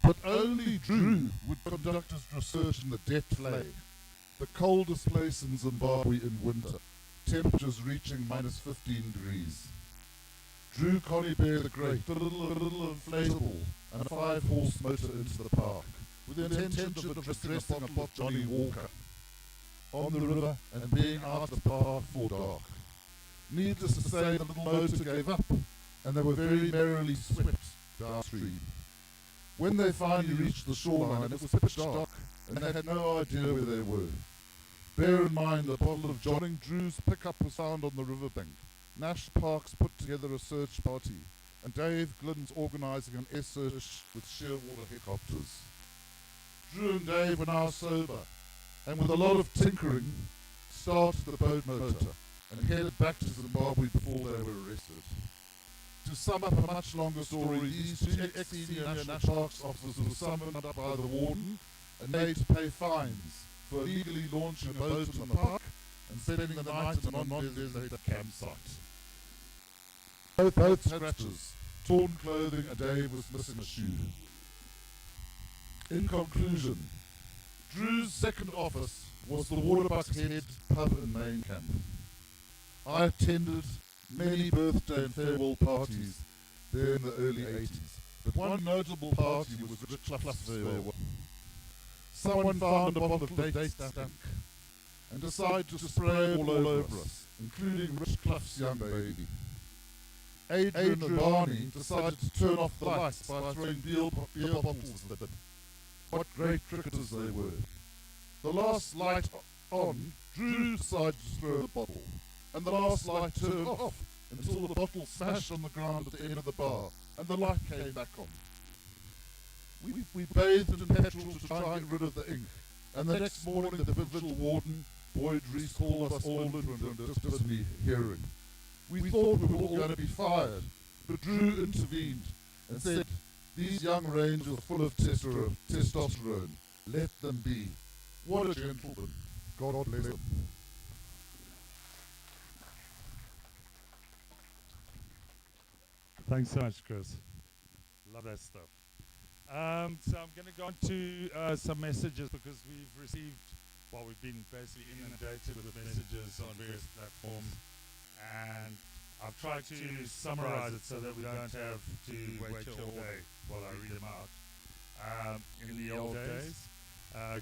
But only Drew would conduct his research in the Det Flag, the coldest place in Zimbabwe in winter, temperatures reaching minus 15 degrees. Drew Conybeare the Great, the little inflatable, and a 5-horse motor into the park, with the intention of addressing a pot Johnny Walker on the river and being out of the park before dark. Needless to say, the little motor gave up, and they were very merrily swept downstream. When they finally reached the shoreline, it was pitch dark, and they had no idea where they were. Bear in mind, a bottle of John and Drew's pickup was found on the riverbank. Nash Parks put together a search party, and Dave Glynn's organising an air search with Shearwater helicopters. Drew and Dave were now sober, and with a lot of tinkering, started the boat motor and headed back to Zimbabwe before they were arrested. To sum up a much longer story, these two ex-senior National Parks officers were summoned up by the warden and made to pay fines for illegally launching a boat in the park and spending the night in a non-designated campsite. Both scratches, torn clothing, and Dave was missing a shoe. In conclusion, Drew's second office was the Waterbucks Head pub in Main Camp. I attended many birthday and farewell parties there in the early 80s, but one notable party was Rich Clough's farewell. Someone found a bottle of date stank and decided to spray it all over us, including Rich Clough's young baby. Adrian and Barney decided to turn off the lights by throwing beer bottles at them. What great cricketers they were. The last light on, Drew decided to throw the bottle, and the last light turned off until the bottle smashed on the ground at the end of the bar, and the light came back on. We bathed in petrol to try and get rid of the ink, and the next morning the vigil warden, Boyd Rees, called us all into a dismal hearing. We thought we were all going to be fired, but Drew intervened and said, "These young rangers are full of testosterone. Let them be." What a gentleman. God bless him. Thanks so much, Chris. Love that stuff. So I'm going to go on to some messages because we've been basically inundated with messages on various platforms, and I've tried to summarize it so that we don't have to wait till all day while I read them out. In the old days,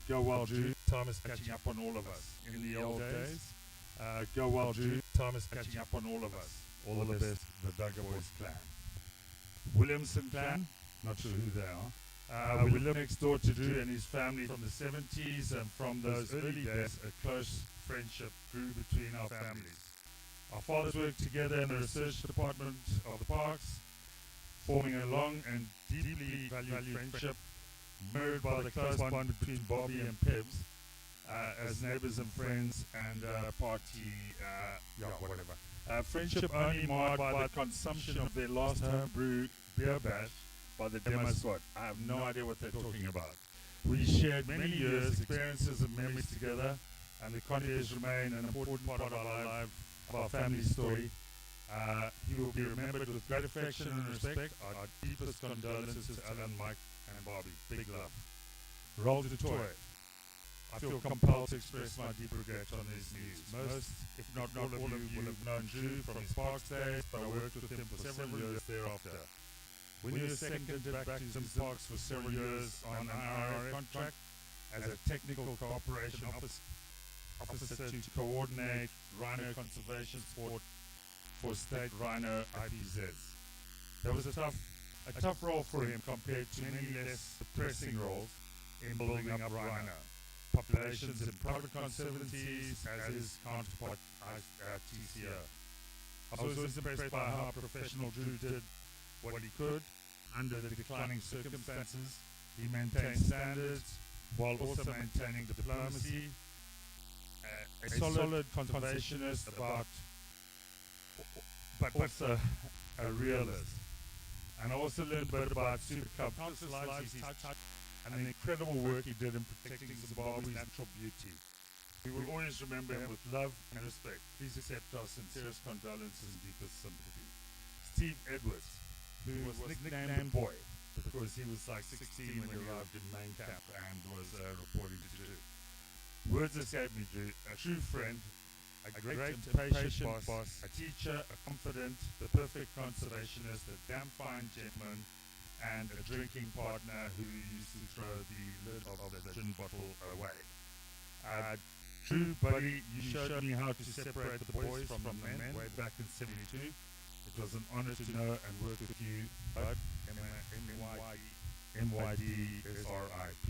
go well, Drew. Time is catching up on all of us. In the old days, go well, Drew. Time is catching up on all of us. All the best, the Duggar Boys clan. Williamson clan, not sure who they are. We live next door to Drew and his family from the 70s, and from those early days, a close friendship grew between our families. Our fathers worked together in the research department of the parks, forming a long and deeply valued friendship, mirrored by the close bond between Bobby and Pebs as neighbors and friends and whatever. Friendship only marred by the consumption of their last homebrew beer batch by the demo squad. I have no idea what they're talking about. We shared many years, experiences and memories together, and the Conybeares remain an important part of our life, of our family story. He will be remembered with great affection and respect. Our deepest condolences to Alan, Mike and Bobby. Big love. Roll to toy. I feel compelled to express my deep regret on this news. Most, if not all of you, will have known Drew from his Parks days, but I worked with him for several years thereafter. When he was seconded back to Zim Parks for several years on an IRA contract as a technical cooperation officer to coordinate rhino conservation support for state rhino IPZs. That was a tough role for him compared to many less depressing roles in building up rhino populations in private conservancies as his counterpart TCO. I was always impressed by how professional Drew did what he could under the declining circumstances. He maintained standards while also maintaining diplomacy, a solid conservationist but also a realist. And I also learned a bit about Super Cub, countless lives he's touched, and the incredible work he did in protecting Zimbabwe's natural beauty. We will always remember him with love and respect. Please accept our sincerest condolences and deepest sympathy. Steve Edwards, who was nicknamed Boy because he was like 16 when he arrived in main camp and was reporting to Drew. Words escape me, Drew. A true friend, a great and patient boss, a teacher, a confidant, the perfect conservationist, a damn fine gentleman, and a drinking partner who used to throw the lid of the gin bottle away. True, buddy, you showed me how to separate the boys from the men way back in '72. It was an honor to know and work with you, Bud. MYD-SRIP.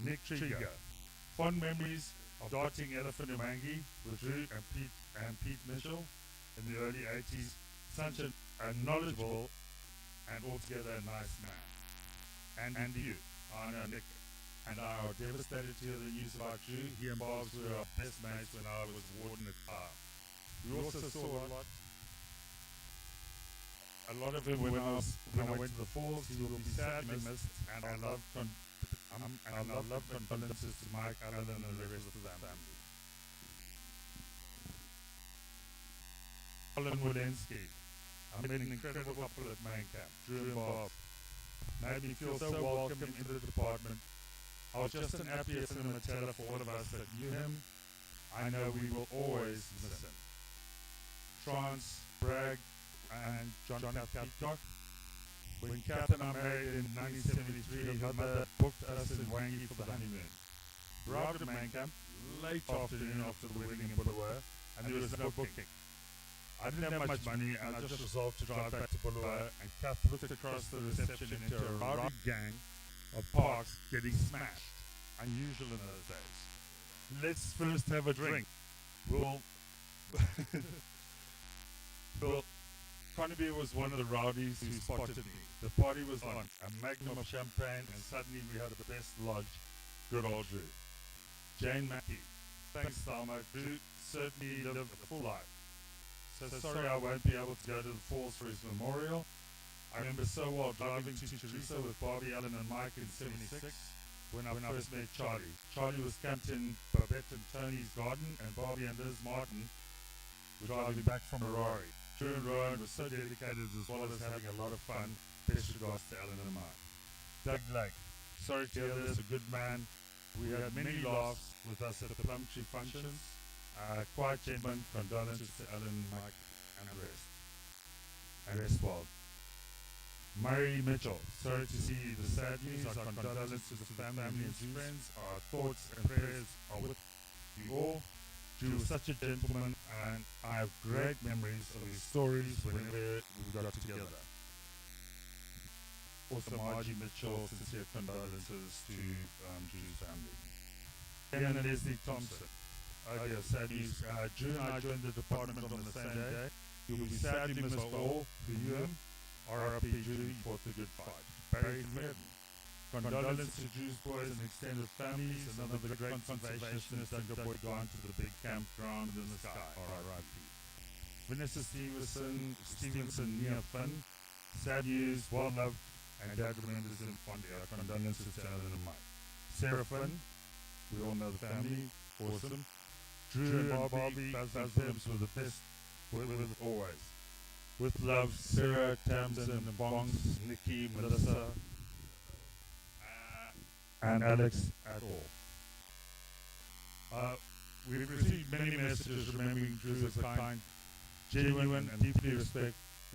Nick Trigger. Fond memories of darting elephant Umangi with Drew and Pete Mitchell in the early 80s. Such a knowledgeable and altogether a nice man. And you, I know Nick and I are devastated to hear the news about you. He and Bobs were our best mates when I was warden at Par. We also saw a lot of him when I went to the falls. He will be sadly missed, and I love condolences to Mike, Alan, and the rest of the family. Colin Walensky. I met an incredible couple at main camp, Drew and Bob. Made me feel so welcome into the department. I was just an happier cinematella for all of us that knew him. I know we will always miss him. Trance, Bragg, and John Peacock. When Kath and I married in 1973, her mother booked us in Wangi for the honeymoon. Arrived at main camp late afternoon after the wedding in Bulawayo, and there was no booking. I didn't have much money, and I just resolved to drive back to Bulawayo, and Kath looked across the reception into a rowdy gang of parks getting smashed. Unusual in those days. Let's first have a drink. Conybeare was one of the rowdies who spotted me. The party was on, a magnum of champagne, and suddenly we had the best lodge. Good old Drew. Jane Mackey. Thanks, Thelma. Drew certainly lived a full life. So sorry I won't be able to go to the falls for his memorial. I remember so well driving to Teresa with Bobby, Allen, and Mike in '76 when I first met Charlie. Charlie was camped in Babette and Tony's garden, and Bobby and Liz Martin were driving back from Harare. Drew and Rowan were so dedicated as well as having a lot of fun. Best regards to Allen and Mike. Doug Blake. Sorry to hear this, a good man. We had many laughs with us at the Plum Tree functions. Quiet gentleman, condolences to Allen, Mike, and the rest. And rest well. Murray Mitchell, sorry to see the sad news. Our condolences to the family and friends. Our thoughts and prayers are with you all. Drew was such a gentleman, and I have great memories of his stories whenever we got together. Also, Margie Mitchell, sincere condolences to Drew's family. Ian and Leslie Thompson. Oh dear, sad news. Drew and I joined the department on the same day. He will be sadly missed by all who knew him. R.I.P. Drew, he fought the good fight. Barry Merton. Condolences to Drew's boys and extended families. Another great conservationist and good boy gone to the big campground in the sky. R.I.P. Vanessa Stevenson near Finn. Sad news, well loved, and Dad remembers him fondly. Our condolences to Alan and Mike. Sarah Finn, we all know the family. Awesome. Drew and Bobby, Buzz Herbs were the best with always. With love, Sarah, Tamsin, and Bongs, Nikki, Melissa, and Alex at all. We've received many messages remembering Drew as a kind, genuine, and deeply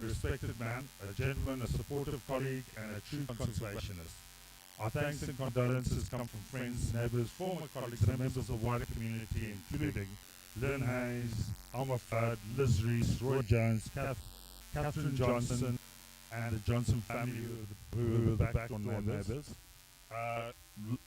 respected man, a gentleman, a supportive colleague, and a true conservationist. Our thanks and condolences come from friends, neighbours, former colleagues, and members of the wider community, including Lynn Hayes, Alma Fudd, Liz Reese, Roy Jones, Catherine Johnson, and the Johnson family who were the backdoor neighbours.